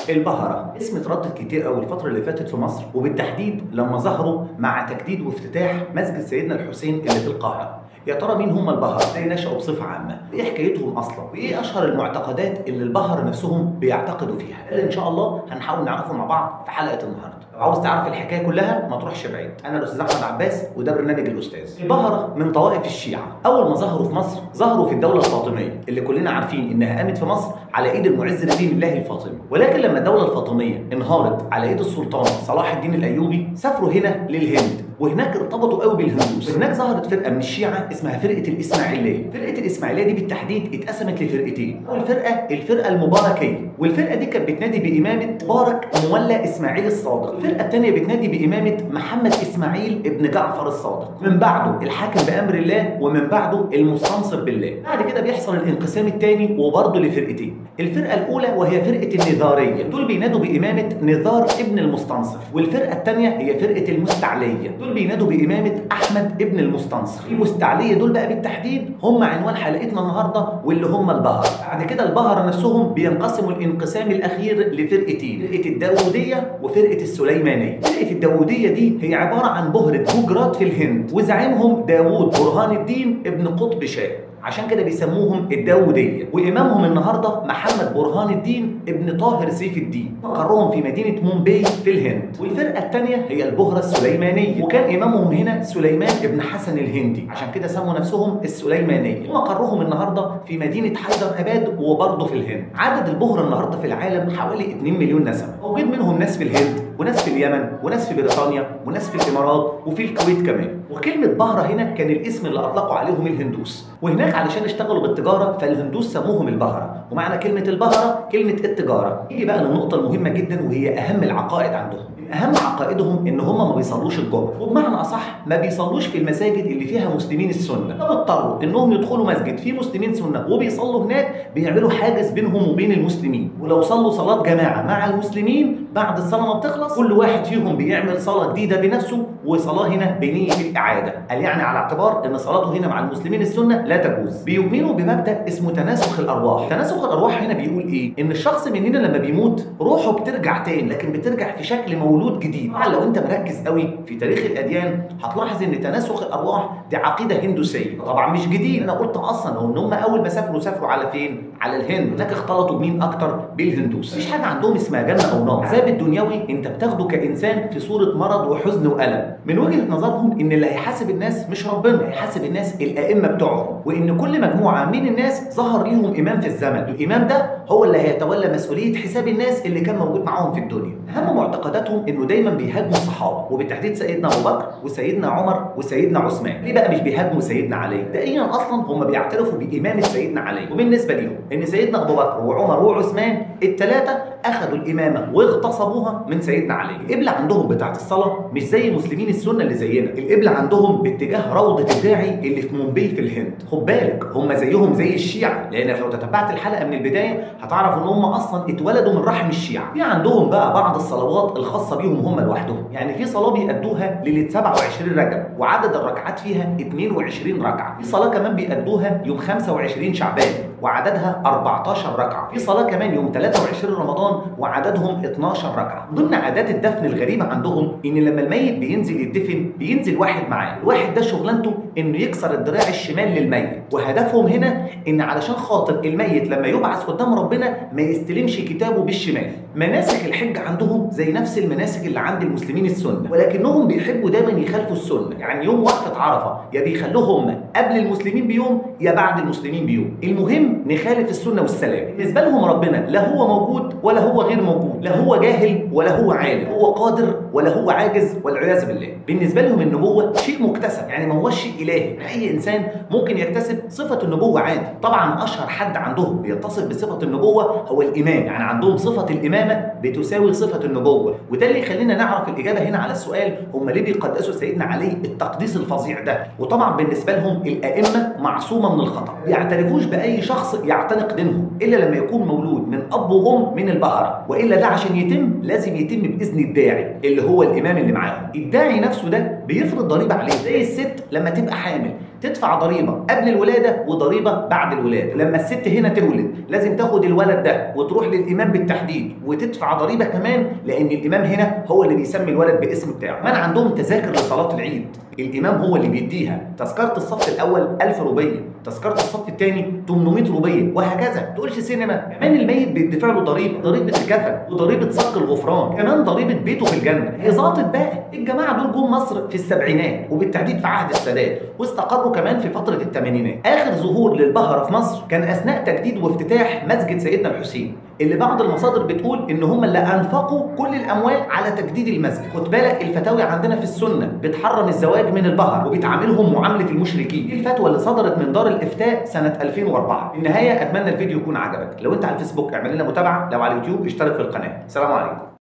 البهرة اسم اتردد كتير قوي الفترة اللي فاتت في مصر، وبالتحديد لما ظهروا مع تجديد وافتتاح مسجد سيدنا الحسين اللي في القاهرة. يا ترى مين هم البهرة؟ ازاي نشأوا بصفة عامة؟ ايه حكايتهم اصلا؟ وايه اشهر المعتقدات اللي البهرة نفسهم بيعتقدوا فيها؟ اللي ان شاء الله هنحاول نعرفه مع بعض في حلقة النهارده. لو عاوز تعرف الحكايه كلها ما تروحش بعيد، انا الاستاذ احمد عباس وده برنامج الاستاذ. البهرة من طوائف الشيعة، اول ما ظهروا في مصر ظهروا في الدولة الفاطمية اللي كلنا عارفين انها قامت في مصر على ايد المعز لدين الله الفاطمي، ولكن لما الدولة الفاطمية انهارت على ايد السلطان صلاح الدين الايوبي سافروا هنا للهند، وهناك ارتبطوا قوي بالهندوس. وهناك ظهرت فرقه من الشيعه اسمها فرقه الاسماعيليه. فرقه الاسماعيليه دي بالتحديد اتقسمت لفرقتين، اول فرقه الفرقه المباركيه، والفرقه دي كانت بتنادي بامامه مبارك مولى اسماعيل الصادق. الفرقه الثانيه بتنادي بامامه محمد اسماعيل ابن جعفر الصادق، من بعده الحاكم بامر الله ومن بعده المستنصر بالله. بعد كده بيحصل الانقسام الثاني وبرضه لفرقتين. الفرقه الاولى وهي فرقه النذاريه، دول بينادوا بامامه نذار ابن المستنصر، والفرقه الثانيه هي فرقه المستعليه، دول بينادوا بإمامة أحمد ابن المستنصر. المستعلية دول بقى بالتحديد هم عنوان حلقتنا النهارده، واللي هم البهرة. بعد كده البهرة نفسهم بينقسموا الانقسام الأخير لفرقتين، فرقة الداوودية وفرقة السليمانية. فرقة الداوودية دي هي عبارة عن بهرة جوجرات في الهند، وزعيمهم داوود برهان الدين ابن قطب شاه، عشان كده بيسموهم الداودية. وإمامهم النهارده محمد برهان الدين ابن طاهر سيف الدين، مقرهم في مدينة مومباي في الهند. والفرقة الثانية هي البهرة السليمانية، وكان إمامهم هنا سليمان ابن حسن الهندي، عشان كده سموا نفسهم السليمانية، ومقرهم النهارده في مدينة حيدر أباد وبرضه في الهند. عدد البهرة النهارده في العالم حوالي 2 مليون نسمة، موجود منهم ناس في الهند وناس في اليمن وناس في بريطانيا وناس في الامارات وفي الكويت كمان. وكلمه بهره هنا كان الاسم اللي اطلقوا عليهم الهندوس، وهناك علشان اشتغلوا بالتجاره فالهندوس سموهم البهره، ومعنى كلمه البهره كلمه التجاره. يجي بقى للنقطه المهمه جدا وهي اهم العقائد عندهم. اهم عقائدهم ان هم ما بيصلوش الجمعه، وبمعنى اصح ما بيصلوش في المساجد اللي فيها مسلمين السنه. لو اضطروا انهم يدخلوا مسجد فيه مسلمين سنه وبيصلوا هناك بيعملوا حاجز بينهم وبين المسلمين، ولو صلوا صلاه جماعه مع المسلمين بعد الصلاه ما بتخلص كل واحد فيهم بيعمل صلاه جديده بنفسه، وصلاه هنا بنيه الاعاده، قال يعني على اعتبار ان صلاته هنا مع المسلمين السنه لا تجوز. بيؤمنوا بمبدا اسمه تناسخ الارواح. تناسخ الارواح هنا بيقول ايه؟ ان الشخص مننا لما بيموت روحه بترجع تاني، لكن بترجع في شكل مولود جديد. طبعا لو انت مركز قوي في تاريخ الاديان هتلاحظ ان تناسخ الارواح دي عقيده هندوسيه، طبعا مش جديد. انا قلت اصلا ان هم اول ما سافروا على فين؟ على الهند، هناك اختلطوا بمين اكتر؟ بالهندوس. مفيش حاجه عندهم اسمها جنه او نار. العذاب الدنيوي انت بتاخده كانسان في صوره مرض وحزن والم. من وجهه نظرهم ان اللي هيحاسب الناس مش ربنا، هيحاسب الناس الائمه بتوعهم، وان كل مجموعه من الناس ظهر ليهم امام في الزمن، الامام ده هو اللي هيتولى مسؤوليه حساب الناس اللي كان موجود معاهم في الدنيا. اهم معتقداتهم انه دايما بيهاجموا الصحابه، وبالتحديد سيدنا ابو بكر وسيدنا عمر وسيدنا عثمان. ليه بقى مش بيهاجموا سيدنا علي؟ دقيقا اصلا هم بيعترفوا بامامه سيدنا علي، وبالنسبه ليهم ان سيدنا ابو بكر وعمر وعثمان الثلاثه اخذوا الامامه واغتصبوها من سيدنا علي. القبله عندهم بتاعه الصلاه مش زي المسلمين السنه اللي زينا، القبله عندهم باتجاه روضه الداعي اللي في مومباي في الهند. خد بالك هم زيهم زي الشيعه، لانك لو تتبعت الحلقه من البدايه هتعرف ان هم اصلا اتولدوا من رحم الشيعه. في عندهم بقى بعض الصلوات الخاصه بيهم هم لوحدهم، يعني في صلاه بيأدوها ليله 27 رجب وعدد الركعات فيها 22 ركعه، في صلاه كمان بيأدوها يوم 25 شعبان وعددها 14 ركعه، في صلاه كمان يوم 23 رمضان وعددهم 12 ركعه. ضمن عادات الدفن الغريبه عندهم ان لما الميت بينزل يدفن بينزل واحد معاه، الواحد ده شغلانته انه يكسر الدراع الشمال للميت، وهدفهم هنا ان علشان خاطر الميت لما يبعث قدام ربنا ما يستلمش كتابه بالشمال. مناسك الحج عندهم زي نفس المناسك اللي عند المسلمين السنه، ولكنهم بيحبوا دايما يخالفوا السنه، يعني يوم وقفه عرفه يا بيخلوهم قبل المسلمين بيوم يا بعد المسلمين بيوم، المهم نخالف السنه والسلام. بالنسبه لهم ربنا لا هو موجود ولا هو غير موجود، لا هو جاهل ولا هو عالم، هو قادر ولا هو عاجز والعياذ بالله. بالنسبه لهم النبوه شيء مكتسب، يعني ما هوش شيء الهي، اي انسان ممكن يكتسب صفه النبوه عادي. طبعا اشهر حد عندهم بيتصف بصفه النبوه هو الامام، يعني عندهم صفه الامامه بتساوي صفه النبوه، وده اللي يخلينا نعرف الاجابه هنا على السؤال هم ليه بيقدسوا سيدنا علي التقديس الفظيع ده. وطبعا بالنسبه لهم الائمه معصومه من الخطا، ما يعترفوش باي شخص يعتنق دينهم الا لما يكون مولود من اب وام من البهره، والا ده عشان يتم لازم يتم باذن الداعي اللي هو الامام اللي معاهم. الداعي نفسه ده بيفرض ضريبه عليه، زي الست لما تبقى حامل تدفع ضريبه قبل الولاده وضريبه بعد الولاده. لما الست هنا تولد لازم تاخد الولد ده وتروح للامام بالتحديد وتدفع ضريبه كمان، لان الامام هنا هو اللي بيسمي الولد باسم بتاعه. كمان عندهم تذاكر لصلاه العيد، الامام هو اللي بيديها. تذكره الصف الاول 1000 روبيه، تذكره الصف الثاني 800 روبيه، وهكذا. ما تقولش سينما. كمان الميت بيدفع له ضريبه الكفن وضريبه صك الغفران، كمان ضريبه بيته في الجنه. هي ظابطت بقى. الجماعه دول جم مصر في السبعينات وبالتحديد في عهد السادات، واستقروا كمان في فتره الثمانينات. اخر ظهور للبهره في مصر كان اثناء تجديد وافتتاح مسجد سيدنا الحسين، اللي بعض المصادر بتقول ان هم اللي انفقوا كل الاموال على تجديد المسجد. خد بالك الفتاوي عندنا في السنه بتحرم الزواج من البهر وبتعاملهم معامله المشركين. دي الفتوى اللي صدرت من دار الافتاء سنه 2004. في النهايه اتمنى الفيديو يكون عجبك. لو انت على الفيسبوك اعمل لنا متابعه، لو على اليوتيوب اشترك في القناه. السلام عليكم.